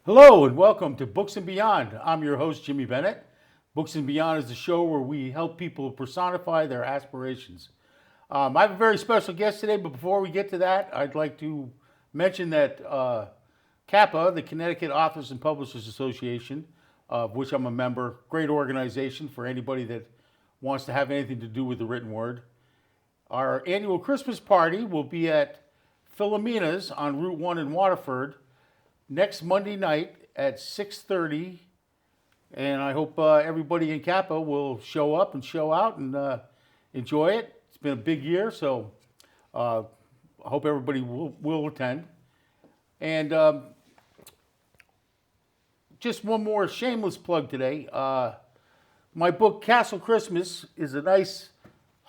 Hello and welcome to Books and Beyond. I'm your host, Jimmy Bennett. Books and Beyond is the show where we help people personify their aspirations. I have a very special guest today, but before we get to that, I'd like to mention that CAPA, the Connecticut Authors and Publishers Association, of which I'm a member, great organization for anybody that wants to have anything to do with the written word. Our annual Christmas party will be at Philomena's on Route 1 in Waterford next Monday night at 6:30, and I hope everybody in Kappa will show up and show out and enjoy it. It's been a big year, so I hope everybody will attend. And just one more shameless plug today. My book, Castle Christmas, is a nice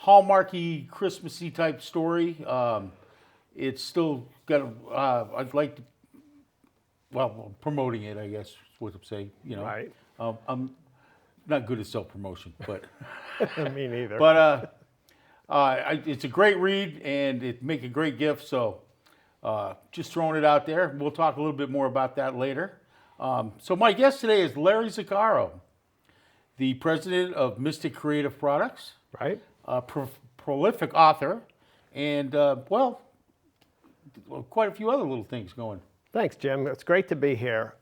Hallmarky, Christmassy type story. It's still got, I'd like to, well, promoting it, I guess, is what I'm saying. You know, Right. I'm not good at self-promotion, but Me neither. but it's a great read and it make a great gift. So just throwing it out there. We'll talk a little bit more about that later. So my guest today is Larry Zaccaro, the president of Mystic Creative Products, Right. Prolific author, and quite a few other little things going. Thanks, Jim. It's great to be here.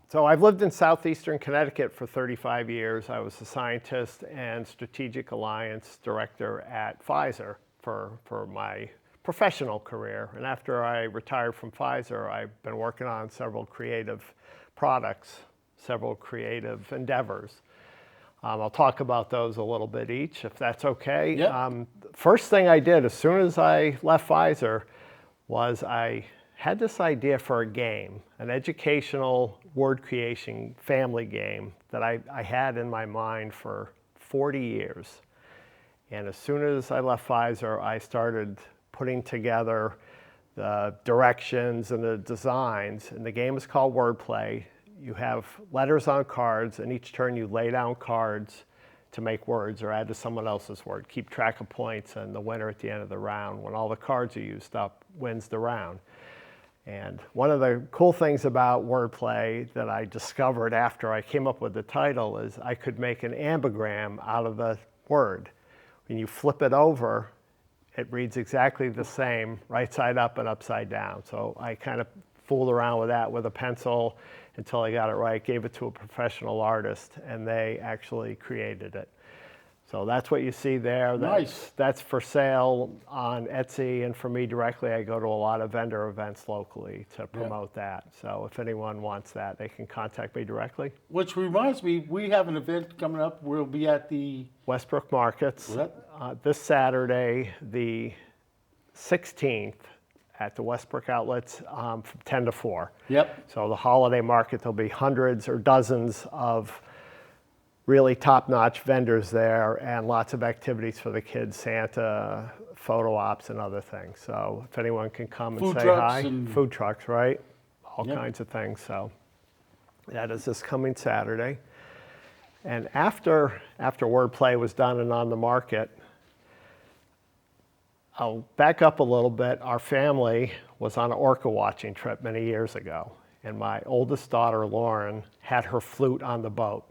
So I've lived in southeastern Connecticut for 35 years. I was a scientist and strategic alliance director at Pfizer for my professional career. And after I retired from Pfizer, I've been working on several creative products, several creative endeavors. I'll talk about those a little bit each, if that's okay. Yep. First thing I did as soon as I left Pfizer was I had this idea for a game, an educational word creation family game that I had in my mind for 40 years. And as soon as I left Pfizer, I started putting together the directions and the designs. And the game is called Wordplay. You have letters on cards, and each turn you lay down cards to make words or add to someone else's word. Keep track of points, and the winner at the end of the round, when all the cards are used up, wins the round. And one of the cool things about Wordplay that I discovered after I came up with the title is I could make an ambigram out of the word. When you flip it over, it reads exactly the same, right side up and upside down. So I kind of fooled around with that with a pencil until I got it right, gave it to a professional artist, and they actually created it. So that's what you see there. Nice. That's for sale on Etsy, and for me directly, I go to a lot of vendor events locally to promote that. So if anyone wants that, they can contact me directly. Which reminds me, we have an event coming up. We'll be at the Westbrook Markets What? this Saturday, the 16th, at the Westbrook outlets from 10 to 4. Yep. So the holiday market, there'll be hundreds or dozens of really top-notch vendors there and lots of activities for the kids, Santa, photo ops, and other things. So if anyone can come and Food say trucks hi. and- Food trucks, right? All Yep. kinds of things. So that is this coming Saturday. And after Wordplay was done and on the market, I'll back up a little bit. Our family was on an orca watching trip many years ago, and my oldest daughter, Lauren, had her flute on the boat.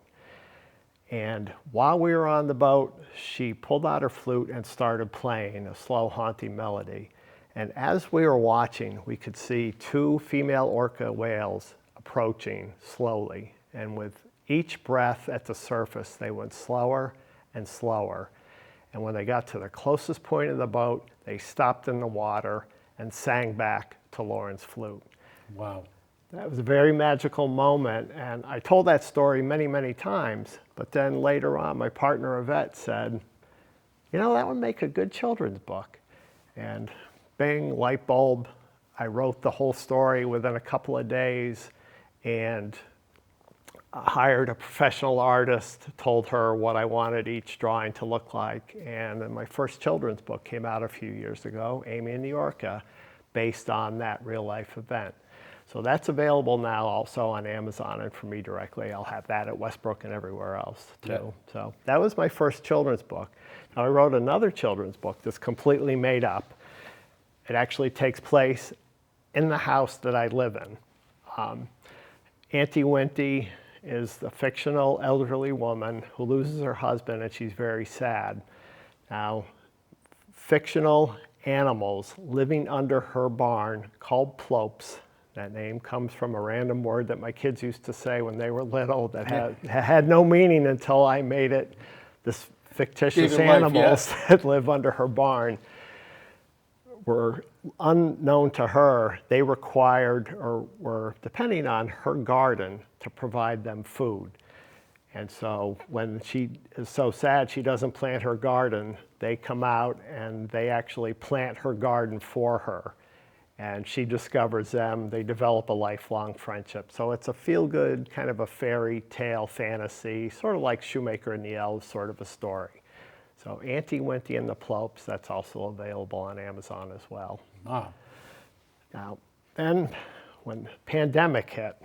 And while we were on the boat, she pulled out her flute and started playing a slow, haunting melody. And as we were watching, we could see two female orca whales approaching slowly. And with each breath at the surface, they went slower and slower. And when they got to the closest point of the boat, they stopped in the water and sang back to Lauren's flute. Wow. That was a very magical moment, and I told that story many, many times, but then later on, my partner Yvette said, you know, that would make a good children's book. And bing, light bulb, I wrote the whole story within a couple of days and hired a professional artist, told her what I wanted each drawing to look like, and then my first children's book came out a few years ago, Amy and the Orca, based on that real-life event. So that's available now also on Amazon, and for me directly, I'll have that at Westbrook and everywhere else too. Yeah. So that was my first children's book. Now I wrote another children's book that's completely made up. It actually takes place in the house that I live in. Auntie Winty is the fictional elderly woman who loses her husband and she's very sad. Now, fictional animals living under her barn called plopes. That name comes from a random word that my kids used to say when they were little that had no meaning until I made it this fictitious animals that live under her barn were unknown to her. They required or were depending on her garden to provide them food. And so when she is so sad she doesn't plant her garden, they come out and they actually plant her garden for her. And she discovers them, they develop a lifelong friendship. So it's a feel-good, kind of a fairy tale fantasy, sort of like Shoemaker and the Elves sort of a story. So Auntie Winty and the Plopes, that's also available on Amazon as well. Wow. Now, then when the pandemic hit,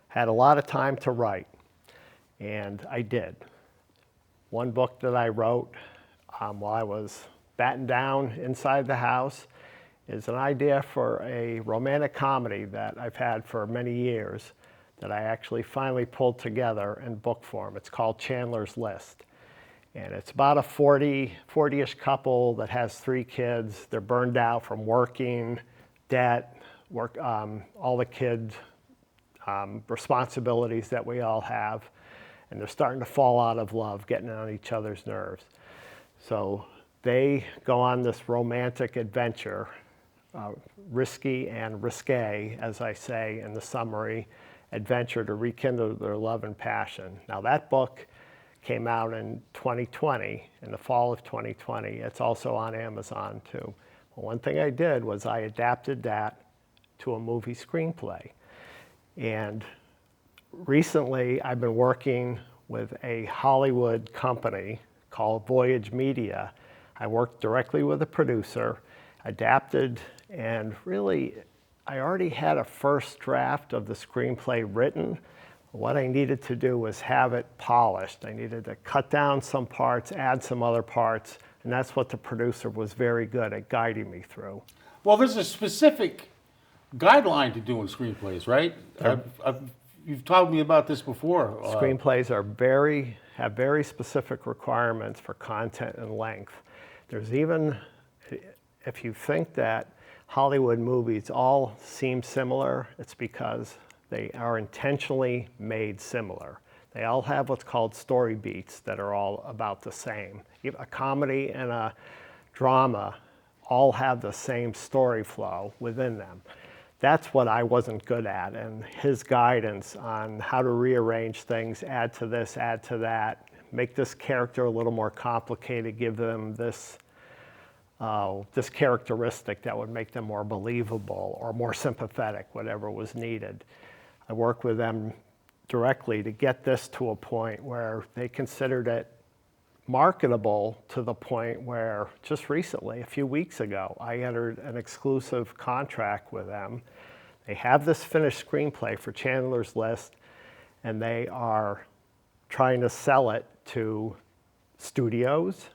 had a lot of time to write, and I did. One book that I wrote while I was battened down inside the house is an idea for a romantic comedy that I've had for many years that I actually finally pulled together in book form. It's called Chandler's List. And it's about a 40-ish couple that has 3 kids. They're burned out from working, debt, all the kids' responsibilities that we all have. And they're starting to fall out of love, getting on each other's nerves. So they go on this romantic adventure, risky and risque, as I say in the summary, adventure to rekindle their love and passion. Now that book came out in 2020, in the fall of 2020. It's also on Amazon too. Well, one thing I did was I adapted that to a movie screenplay. And recently I've been working with a Hollywood company called Voyage Media. I worked directly with a producer, adapted, and really I already had a first draft of the screenplay written. What I needed to do was have it polished. I needed to cut down some parts, add some other parts, and that's what the producer was very good at guiding me through. Well, there's a specific guideline to doing screenplays, right? You've told me about this before. Screenplays have very specific requirements for content and length. There's even, if you think that Hollywood movies all seem similar, it's because they are intentionally made similar. They all have what's called story beats that are all about the same. A comedy and a drama all have the same story flow within them. That's what I wasn't good at, and his guidance on how to rearrange things, add to this, add to that, make this character a little more complicated, give them this characteristic that would make them more believable or more sympathetic, whatever was needed. I worked with them directly to get this to a point where they considered it marketable to the point where just recently, a few weeks ago, I entered an exclusive contract with them. They have this finished screenplay for Chandler's List, and they are trying to sell it to studios,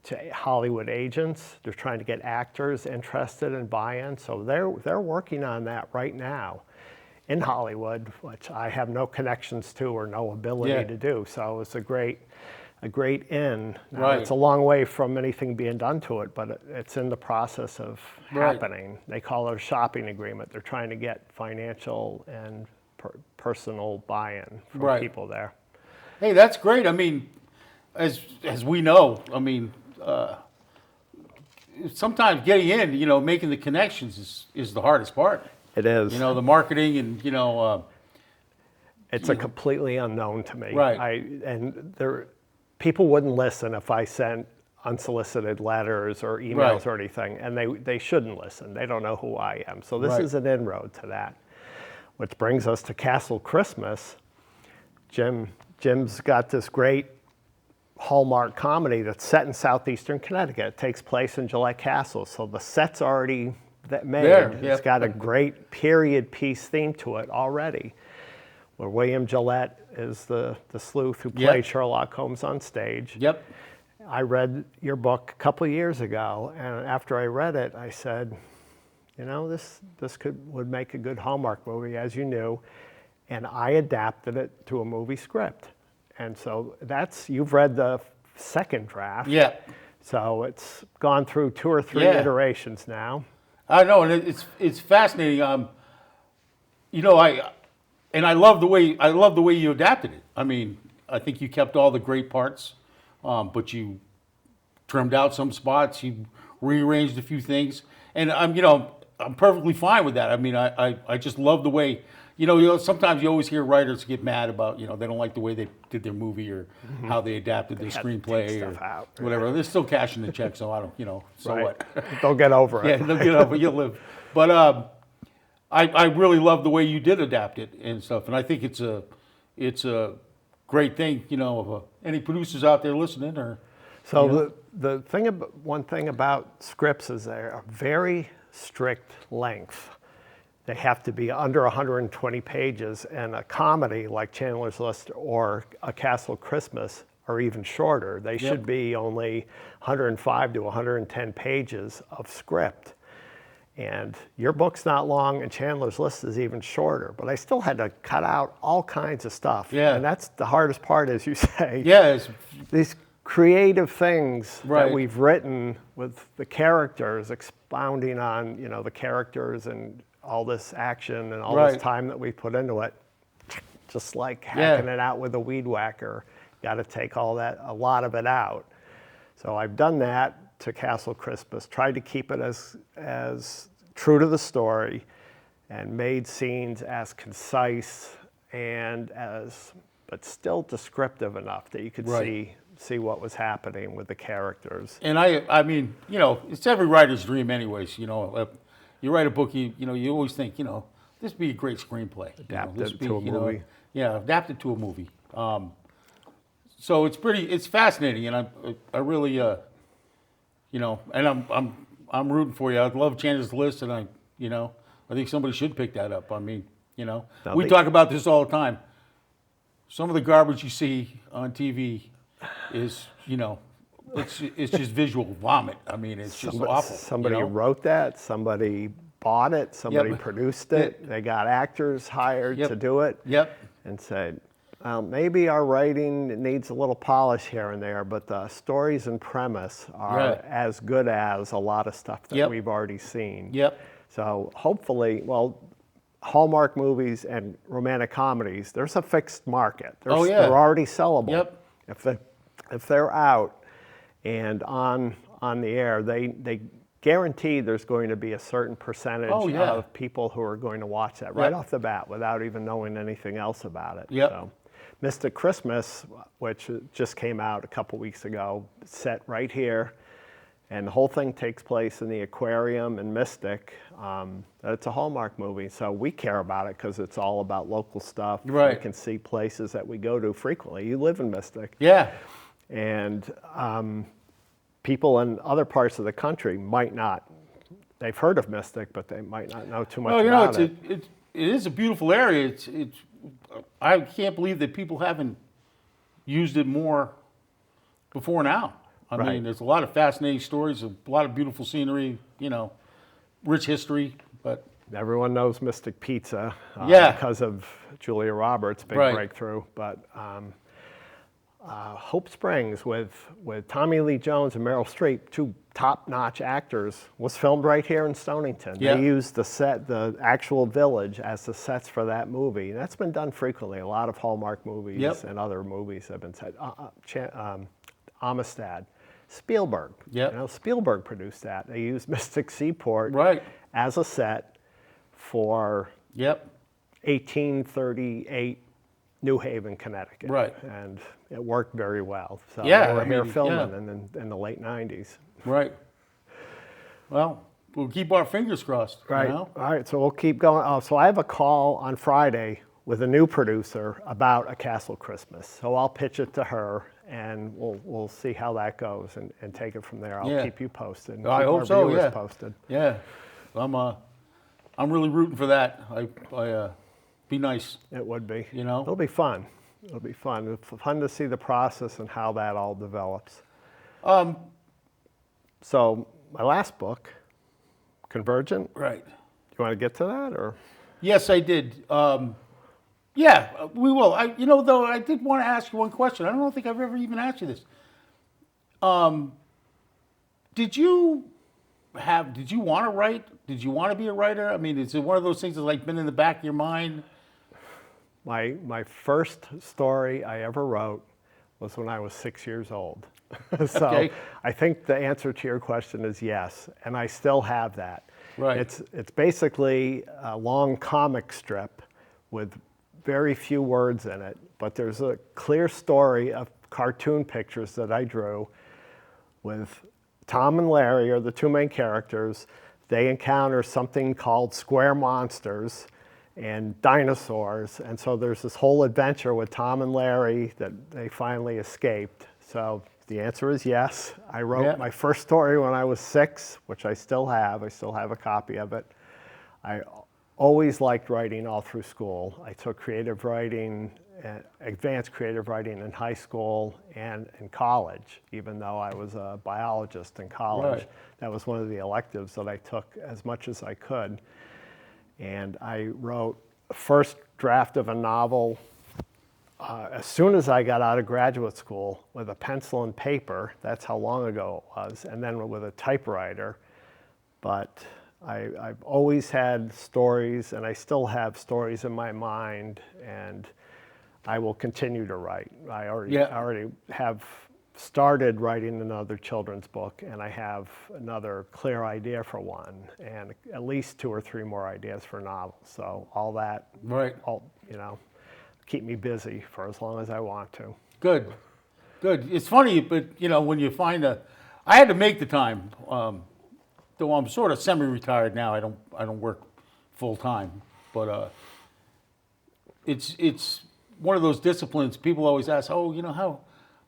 to Hollywood agents. They're trying to get actors interested in buy-in. So they're working on that right now in Hollywood, which I have no connections to or no ability to do. So it's a great in. Now, it's a long way from anything being done to it, but it's in the process of happening. They call it a shopping agreement. They're trying to get financial and personal buy-in from people there. Hey, that's great. I mean, as we know, I mean, sometimes getting in, making the connections is the hardest part. It is. The marketing and, it's a completely unknown to me. Right. People wouldn't listen if I sent unsolicited letters or emails or anything, and they shouldn't listen. They don't know who I am. So this is an inroad to that. Which brings us to Castle Christmas. Jim's got this great Hallmark comedy that's set in southeastern Connecticut. It takes place in Gillette Castle, so the set's already made. It's got a great period piece theme to it already, where William Gillette is the sleuth who played Sherlock Holmes on stage. Yep. I read your book a couple of years ago, and after I read it, I said, this would make a good Hallmark movie, as you knew. and I adapted it to a movie script. And so you've read the second draft. Yeah. So it's gone through 2 or 3 Yeah. iterations now. I know, and it's fascinating. I love the way you adapted it. I mean, I think you kept all the great parts, but you trimmed out some spots. You rearranged a few things, and I'm perfectly fine with that. I mean, I just love the way. Sometimes you always hear writers get mad about, they don't like the way they did their movie or how they adapted their had to take screenplay or stuff out. whatever. They're still cashing the check, so I don't, so Right. what? They'll get over Yeah, it. they'll get over it. You'll live. But I really love the way you did adapt it and stuff, and I think it's a great thing. If any producers out there listening, or So one thing about scripts is they're a very strict length. They have to be under 120 pages, and a comedy like Chandler's List or A Castle Christmas are even shorter. They should be only 105 to 110 pages of script. And your book's not long, and Chandler's List is even shorter. But I still had to cut out all kinds of stuff. Yeah. And that's the hardest part, as you say. yeah, These creative things Right. that we've written with the characters, expounding on, the characters and all this action and all Right. this time that we put into it, just like hacking it out with a weed whacker. Got to take a lot of it out. So I've done that to Castle Christmas, tried to keep it as true to the story, and made scenes as concise but still descriptive enough that you could Right. see what was happening with the characters. and I mean, it's every writer's dream, anyways. You write a book, you always think, this would be a great screenplay. Adapt This it would to a movie. Yeah, adapt it to a movie. So it's fascinating, and I really, and I'm rooting for you. I love Chandler's List, and I think somebody should pick that up. I mean, we talk about this all the time. Some of the garbage you see on TV is, it's just visual vomit. I mean, it's just awful. Somebody wrote that, somebody bought it, somebody Yep. produced it, they got actors hired Yep. to do it, Yep. and said, maybe our writing needs a little polish here and there, but the stories and premise are Right. as good as a lot of stuff that Yep. we've already seen. Yep. So hopefully, Hallmark movies and romantic comedies, there's a fixed market. Oh, yeah. They're already sellable. Yep. If they're out and on the air, they guarantee there's going to be a certain percentage Oh, yeah. of people who are going to watch that right Yep. off the bat without even knowing anything else about it. Yep. So, Mystic Christmas, which just came out a couple weeks ago, set right here, and the whole thing takes place in the aquarium in Mystic. It's a Hallmark movie, so we care about it because it's all about local stuff. Right. We can see places that we go to frequently. You live in Mystic. Yeah. And people in other parts of the country might not. They've heard of Mystic, but they might not know too much about it. It is a beautiful area. It's I can't believe that people haven't used it more before now. I Right. mean, there's a lot of fascinating stories, a lot of beautiful scenery, rich history, but Everyone knows Mystic Pizza Yeah. because of Julia Roberts' big Right. breakthrough. But Hope Springs with Tommy Lee Jones and Meryl Streep, two top-notch actors, was filmed right here in Stonington. Yeah. They used the actual village as the sets for that movie. And that's been done frequently. A lot of Hallmark movies Yep. and other movies have been set. Amistad, Spielberg. Yep. Spielberg produced that. They used Mystic Seaport Right. as a set for Yep. 1838 New Haven, Connecticut. Right. And it worked very well. So Yeah, they were I here mean, filming yeah. in the late 90s. Right. Well, we'll keep our fingers crossed. Right. You know? All right, so we'll keep going. Oh, so I have a call on Friday with a new producer about A Castle Christmas. So I'll pitch it to her, and we'll see how that goes and take it from there. I'll Yeah. keep you posted. And I keep hope our so, viewers yeah. posted. Yeah. I'm really rooting for that. Be nice. It would be. You know? It'll be fun. It'll be fun. It's fun to see the process and how that all develops. So my last book, Convergent. Right. You want to get to that, or? Yes, I did. Yeah, we will. Though I did want to ask you one question. I don't think I've ever even asked you this. Um, did you did you want to write? Did you want to be a writer? I mean, is it one of those things that's like been in the back of your mind? My first story I ever wrote was when I was 6 years old. So Okay. I think the answer to your question is yes, and I still have that. Right. It's basically a long comic strip with very few words in it, but there's a clear story of cartoon pictures that I drew with Tom and Larry are the two main characters. They encounter something called square monsters and dinosaurs, and so there's this whole adventure with Tom and Larry that they finally escaped. So the answer is yes. I wrote my first story when I was 6, which I still have. I still have a copy of it. I always liked writing all through school. I took creative writing, advanced creative writing in high school and in college, even though I was a biologist in college. Right. That was one of the electives that I took as much as I could. And I wrote a first draft of a novel as soon as I got out of graduate school with a pencil and paper. That's how long ago it was. And then with a typewriter. But I've always had stories, and I still have stories in my mind, and I will continue to write. I already have started writing another children's book, and I have another clear idea for one, and at least 2 or 3 more ideas for novels. So all that, Right. keep me busy for as long as I want to. Good. Good. It's funny, but when you find I had to make the time. Though I'm sort of semi-retired now. I don't work full time, but it's one of those disciplines. People always ask, oh, how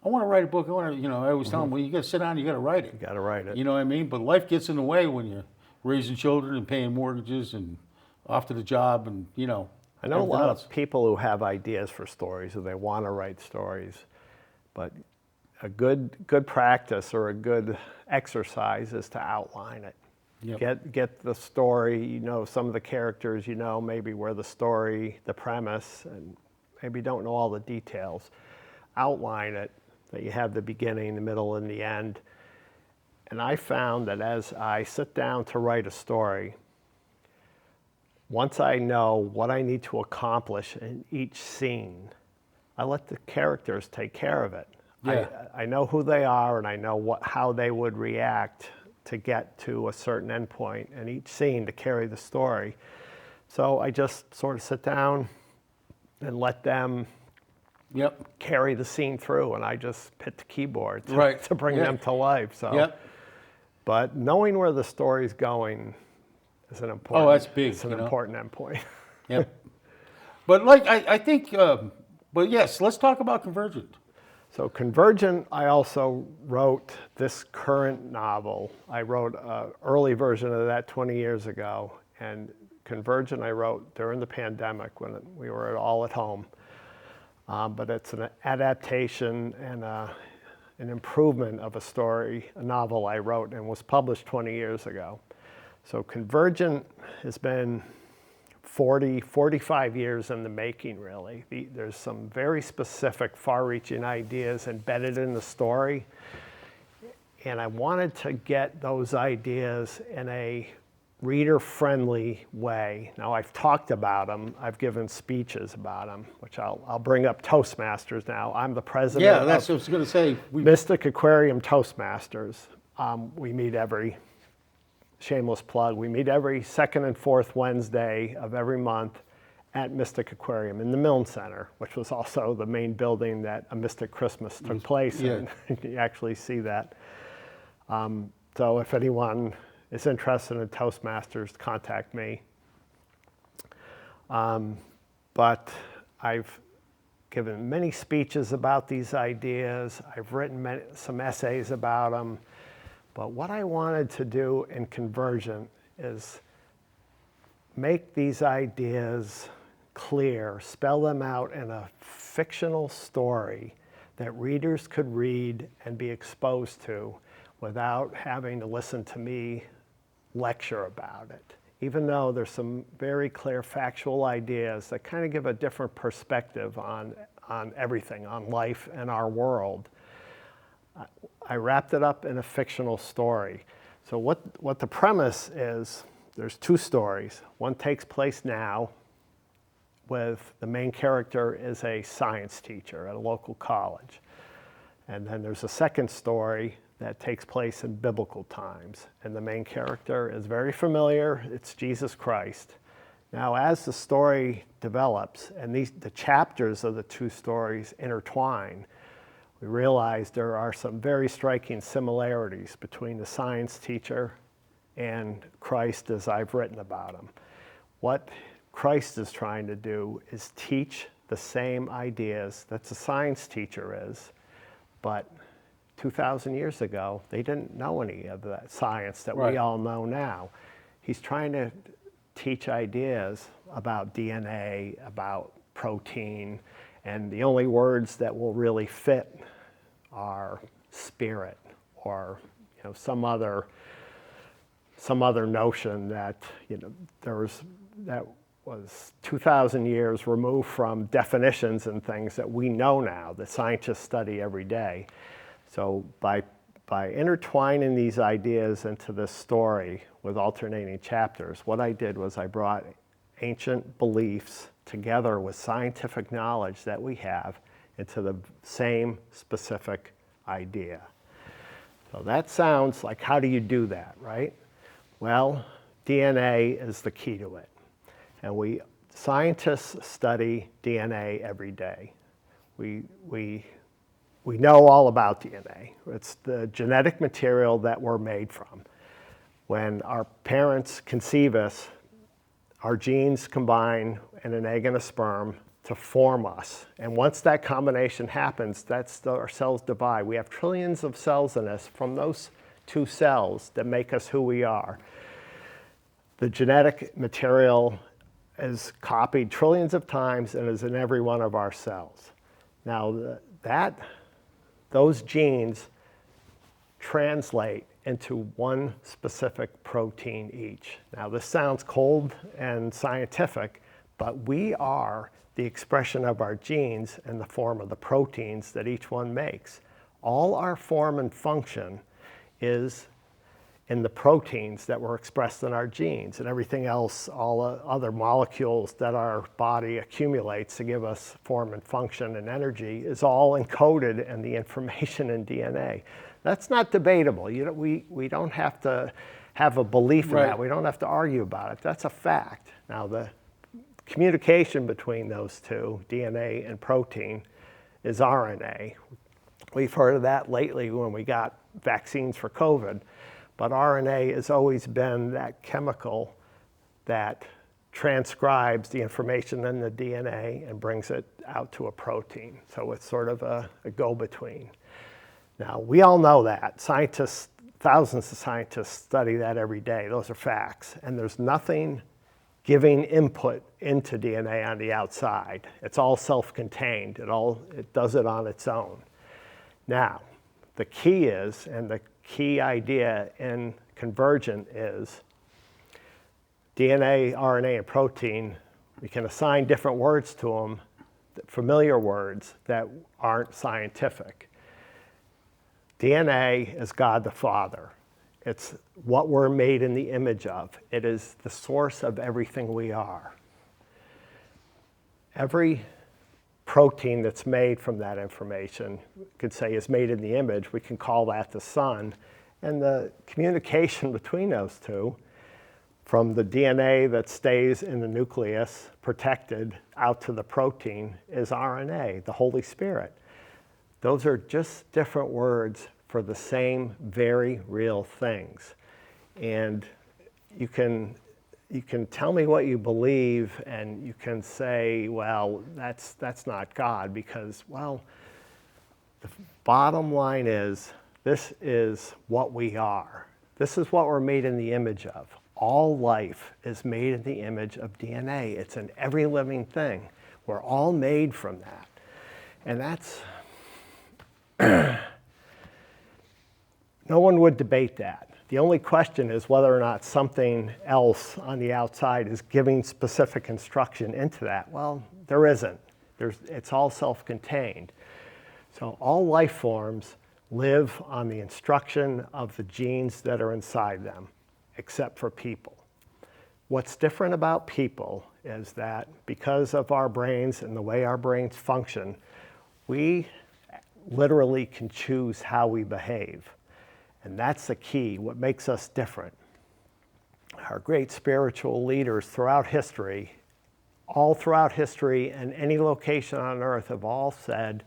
I want to write a book. I always tell them, well, you got to sit down, and you got to write it. You got to write it. You know what I mean? But life gets in the way when you're raising children and paying mortgages and off to the job, and I know a everything lot else. of people who have ideas for stories, or they want to write stories, but a good practice or a good exercise is to outline it. Yep. Get the story, some of the characters, maybe where the story, the premise, and maybe don't know all the details. Outline it, that you have the beginning, the middle, and the end. And I found that as I sit down to write a story, once I know what I need to accomplish in each scene, I let the characters take care of it. Yeah. I know who they are, and I know how they would react to get to a certain endpoint in each scene to carry the story. So I just sort of sit down and let them carry the scene through, and I just hit the keyboard to bring them to life. So, but knowing where the story's going is an important. Oh, that's big. It's an important endpoint. Yep. But I think, but yes, let's talk about Convergent. So Convergent, I also wrote this current novel. I wrote an early version of that 20 years ago, and Convergent I wrote during the pandemic when we were all at home. But it's an adaptation and an improvement of a novel I wrote and was published 20 years ago. So Convergent has been 45 years in the making, really. There's some very specific, far-reaching ideas embedded in the story, and I wanted to get those ideas in a reader-friendly way. Now, I've talked about them. I've given speeches about them, which I'll bring up Toastmasters now. I'm the president Yeah, that's what I was going to say. Mystic Aquarium Toastmasters. We meet shameless plug, we meet every second and fourth Wednesday of every month at Mystic Aquarium in the Milne Center, which was also the main building that A Mystic Christmas took place in. You actually see that. So if anyone is interested in Toastmasters, contact me. But I've given many speeches about these ideas. I've written some essays about them. But what I wanted to do in Convergent is make these ideas clear, spell them out in a fictional story that readers could read and be exposed to without having to listen to me lecture about it. even though there's some very clear factual ideas that kind of give a different perspective on everything, on life and our world, I wrapped it up in a fictional story. So what the premise is, there's two stories. One takes place now with the main character is a science teacher at a local college. And then there's a second story that takes place in biblical times. And the main character is very familiar. It's Jesus Christ. Now, as the story develops and the chapters of the two stories intertwine, we realize there are some very striking similarities between the science teacher and Christ as I've written about him. What Christ is trying to do is teach the same ideas that the science teacher is, but 2,000 years ago, they didn't know any of that science that we all know now. He's trying to teach ideas about DNA, about protein, and the only words that will really fit are spirit or some other notion that that was 2,000 years removed from definitions and things that we know now, that scientists study every day. So by intertwining these ideas into this story with alternating chapters, what I did was I brought ancient beliefs together with scientific knowledge that we have into the same specific idea. So that sounds like, how do you do that, right? Well, DNA is the key to it. And scientists study DNA every day. We know all about DNA. It's the genetic material that we're made from. When our parents conceive us, our genes combine in an egg and a sperm to form us. And once that combination happens, our cells divide. We have trillions of cells in us from those two cells that make us who we are. The genetic material is copied trillions of times and is in every one of our cells. Now, those genes translate into one specific protein each. Now, this sounds cold and scientific, but we are the expression of our genes in the form of the proteins that each one makes. All our form and function is in the proteins that were expressed in our genes, and everything else, all other molecules that our body accumulates to give us form and function and energy, is all encoded in the information in DNA. That's not debatable. We don't have to have a belief in that. We don't have to argue about it. That's a fact. Now, the communication between those two, DNA and protein, is RNA. We've heard of that lately when we got vaccines for COVID. But RNA has always been that chemical that transcribes the information in the DNA and brings it out to a protein. So it's sort of a go-between. Now, we all know that. Scientists, thousands of scientists study that every day. Those are facts. And there's nothing giving input into DNA on the outside. It's all self-contained. It does it on its own. Now, the key is, and the key idea in Convergent is DNA, RNA, and protein, we can assign different words to them, familiar words that aren't scientific. DNA is God the Father. It's what we're made in the image of. It is the source of everything we are. Every protein that's made from that information, we could say is made in the image, we can call that the Son. And the communication between those two, from the DNA that stays in the nucleus, protected, out to the protein, is RNA, the Holy Spirit. Those are just different words for the same very real things. And you can tell me what you believe, and you can say, well, that's not God, because, well, the bottom line is, this is what we are. This is what we're made in the image of. All life is made in the image of DNA. It's in every living thing. We're all made from that. And that's, no one would debate that. The only question is whether or not something else on the outside is giving specific instruction into that. Well, there isn't. It's all self-contained. So all life forms live on the instruction of the genes that are inside them, except for people. What's different about people is that because of our brains and the way our brains function, we literally can choose how we behave. And that's the key, what makes us different. Our great spiritual leaders throughout history, all throughout history and any location on earth have all said,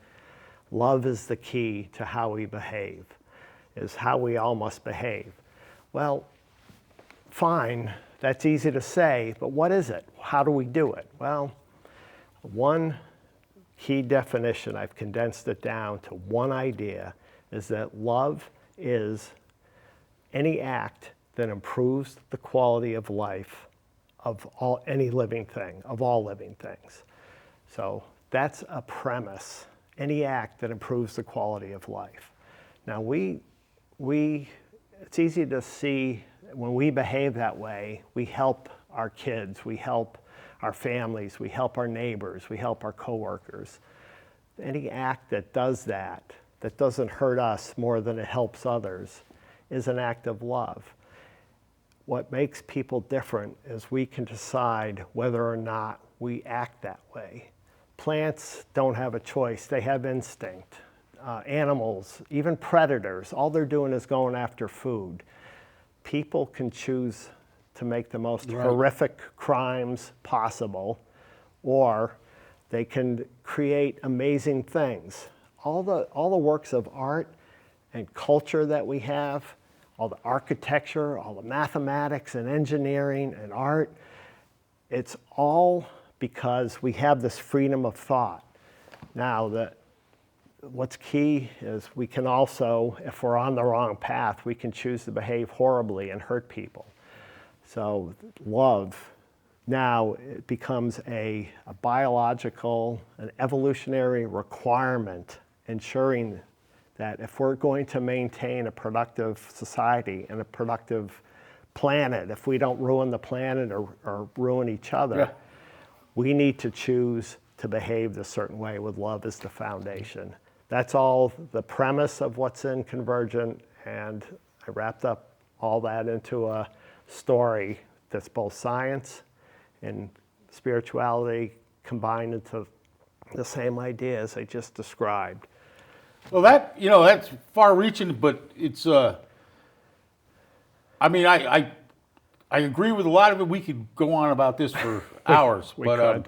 love is the key to how we behave, is how we all must behave. Well, fine, that's easy to say, but what is it? How do we do it? Well, one key definition, I've condensed it down to one idea, is that love is any act that improves the quality of life of any living thing, of all living things. So that's a premise, any act that improves the quality of life. Now it's easy to see when we behave that way, we help our kids, we help our families, we help our neighbors, we help our coworkers. Any act that does that doesn't hurt us more than it helps others, is an act of love. What makes people different is we can decide whether or not we act that way. Plants don't have a choice, they have instinct. Animals, even predators, all they're doing is going after food. People can choose to make the most horrific crimes possible, or they can create amazing things. All the works of art and culture that we have, all the architecture, all the mathematics and engineering and art, it's all because we have this freedom of thought. Now, what's key is we can also, if we're on the wrong path, we can choose to behave horribly and hurt people. So love, now it becomes a biological, an evolutionary requirement, ensuring that if we're going to maintain a productive society and a productive planet, if we don't ruin the planet or ruin each other, we need to choose to behave a certain way with love as the foundation. That's all the premise of what's in Convergent, and I wrapped up all that into a story that's both science and spirituality combined into the same ideas I just described. Well, that's far-reaching, but it's. I mean, I agree with a lot of it. We could go on about this for hours, but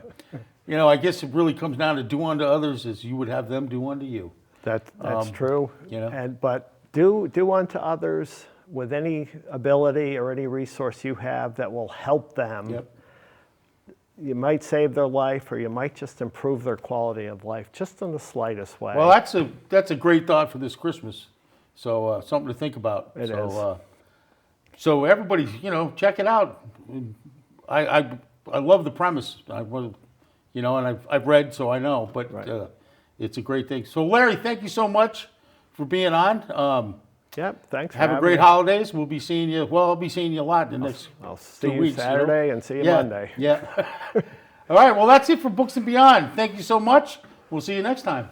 I guess it really comes down to do unto others as you would have them do unto you. That's true. But do unto others with any ability or any resource you have that will help them. Yep. You might save their life, or you might just improve their quality of life, just in the slightest way. Well, that's a great thought for this Christmas. So something to think about. It is. So everybody, check it out. I love the premise. And I've read, so I know. But it's a great thing. So Larry, thank you so much for being on. Yep, thanks. Have a great holidays. We'll be seeing you. Well, I'll be seeing you a lot in the next I'll see 2 you weeks. Saturday and see you Monday. Yeah. All right. Well, that's it for Books and Beyond. Thank you so much. We'll see you next time.